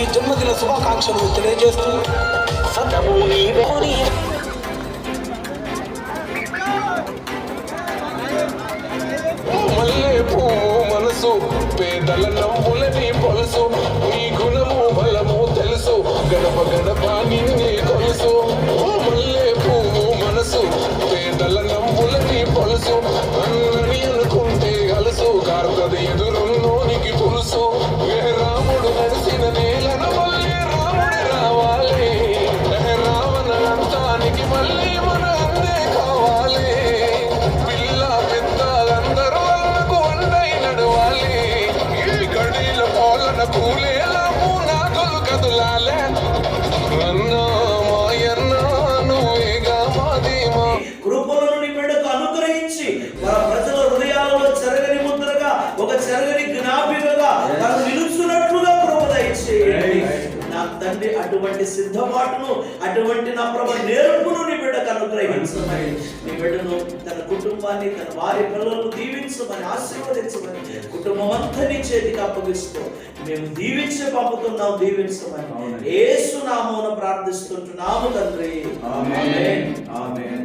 గారికి జన్మదిన శుభాకాంక్షలు తెలియజేస్తూ మనసు పేదల నవ్వులని పొలుసు నీ గుణము బలము తెలుసు గడప గడప నిన్నే కొలుసు మల్లె పువ్వు మనసు పేదల నవ్వులని పొలుసు అన్నని అనుకుంటే అలసు కార్తది ఎదురున్నోనికి పులుసు ఏ రాముడు నడిచిన నేలను మళ్ళీ రాముడి రావాలి రావణంతానికి మళ్ళీ మన అందే కావాలి పిల్ల పెద్దలందరూ అన్నకు అండై నడవాలి ఈ గడిల పాలన కూలేలాము నాగులు కదులాలే అన్నా మాయన్న నువ్వేగా మాదేమా కృపలను నీ బిడ్డకు అనుగ్రహించి మన ప్రజల హృదయాలలో చెరగని ముద్రగా ఒక చెరగని జ్ఞాపికగా తను నిలుచున్నట్లుగా కృప దయచేయండి నా తండ్రి. అటువంటి సిద్ధపాటును అటువంటి నా ప్రభు నేర్పును నీ బిడ్డకు అనుగ్రహించమని నీ బిడ్డను తన కుటుంబాన్ని తన వారి పిల్లలను దీవించమని ఆశీర్వదించమని కుటుంబం అంతా నీ చేతికి అప్పగిస్తూ మేము దీవించి పంపుతున్నాం. దీవించమని యేసు నామమున ప్రార్థిస్తుంటున్నాము తండ్రి. ఆమేన్. ఆమేన్.